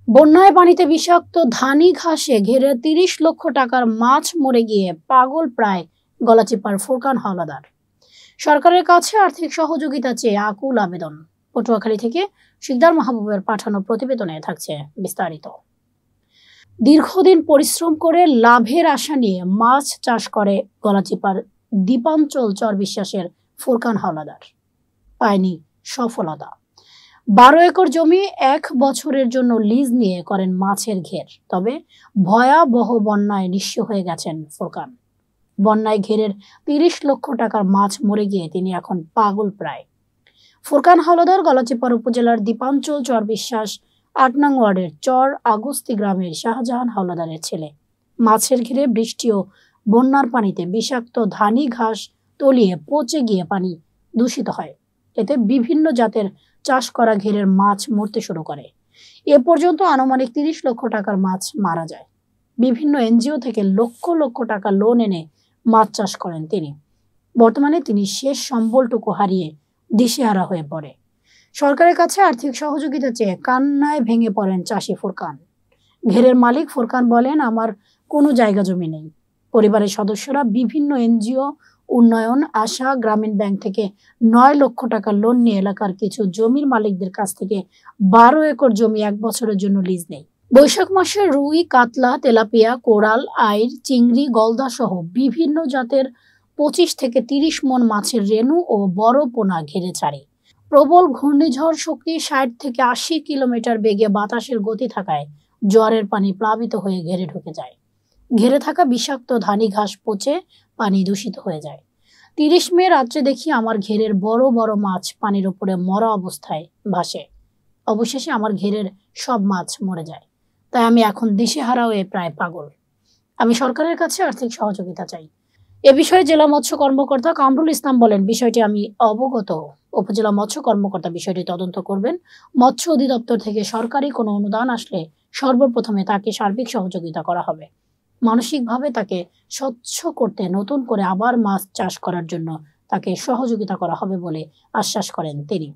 বন্যায় পানিতে বিষাক্ত ধানি ঘাসে ঘেরে ৩০ লক্ষ টাকার মাছ মরে গিয়ে পাগল প্রায় গলাচিপার ফুরকান হাওলাদার। সরকারের কাছে আর্থিক সহযোগিতা চেয়ে আকুল আবেদন। পটুয়াখালী থেকে শিকদার মাহবুবের পাঠানো প্রতিবেদনে থাকছে বিস্তারিত। দীর্ঘদিন পরিশ্রম করে লাভের আশা নিয়ে মাছ চাষ করে গলাচিপার দীপাঞ্চল চর বিশ্বাসের ফুরকান হাওলাদার। পায়নি সফলতা। ১২ একর জমি ১ বছরের জন্য লিজ নিয়ে করেন মাছের ঘের। তবে ভয়াবহ বন্যায় নিঃস্ব হয়ে গেছেন ফুরকান। বন্যায় ঘেরের ৩০ লক্ষ টাকার মাছ মরে গিয়ে তিনি এখন পাগল প্রায়। ফুরকান হাওলাদার গলাচিপার উপজেলার দীপাঞ্চল চর বিশ্বাস ৮ নং ওয়ার্ডের চর আগস্তি গ্রামের শাহজাহান হাওলাদারের ছেলে। মাছের ঘেরে বৃষ্টি ও বন্যার পানিতে বিষাক্ত ধানি ঘাস তলিয়ে পচে গিয়ে পানি দূষিত হয়। এতে বিভিন্ন জাতের চাষ করা ঘেরের মাছ মরতে শুরু করে। এ পর্যন্ত আনুমানিক ৩০ লক্ষ টাকার মাছ মারা যায়। বিভিন্ন এনজিও থেকে লক্ষ লক্ষ টাকা লোন এনে মাছ চাষ করেন তিনি। বর্তমানে তিনি শেষ সম্বলটুকু হারিয়ে দিশেহারা হয়ে পড়ে। সরকারের কাছে আর্থিক সহযোগিতা চেয়ে কান্নায় ভেঙে পড়েন চাষি ফুরকান। ঘেরের মালিক ফুরকান বলেন, আমার কোনো জায়গা জমি নেই। পরিবারের সদস্যরা বিভিন্ন এনজিও, উন্নয়ন, আশা, গ্রামীণ ব্যাংক থেকে ৯ লক্ষ টাকা লোন নিয়ে এলাকার কিছু জমির মালিকদের কাছ থেকে ১২ একর জমি ১ বছরের জন্য লিজ নেই। বৈশাখ মাসে রুই, কাতলা, তেলাপিয়া, কোরাল, আইড়, চিংড়ি, গলদা সহ বিভিন্ন জাতের ২৫ থেকে ৩০ মন মাছের রেণু ও বড় পোনা ঘেরে ছাড়ে। প্রবল ঘূর্ণিঝড় শক্তি ৬০ থেকে ৮০ কিলোমিটার বেগে বাতাসের গতি থাকায় জোয়ারের পানি প্লাবিত হয়ে ঘেরে ঢুকে যায়। ঘেরে থাকা বিষাক্ত ধানি ঘাস পচে পানি দূষিত হয়ে যায়। ৩০ মে রাত্রে দেখি আমার ঘেরের বড় বড় মাছ পানির উপরে মরা অবস্থায় ভাসে। অবশেষে আমার ঘেরের সব মাছ মরে যায়। তাই আমি এখন দিশেহারা হয়ে প্রায় পাগল। আমি সরকারের কাছে আর্থিক সহযোগিতা চাই। এ বিষয়ে জেলা মৎস্য কর্মকর্তা কামরুল ইসলাম বলেন, বিষয়টি আমি অবগত। উপজেলা মৎস্য কর্মকর্তা বিষয়টি তদন্ত করবেন। মৎস্য অধিদপ্তর থেকে সরকারি কোনো অনুদান আসলে সর্বপ্রথমে তাকে সার্বিক সহযোগিতা করা হবে। মানসিকভাবে তাকে স্বচ্ছ করতে নতুন করে আবার মাছ চাষ করার জন্য তাকে সহযোগিতা করা হবে বলে আশ্বাস করেন তিনি।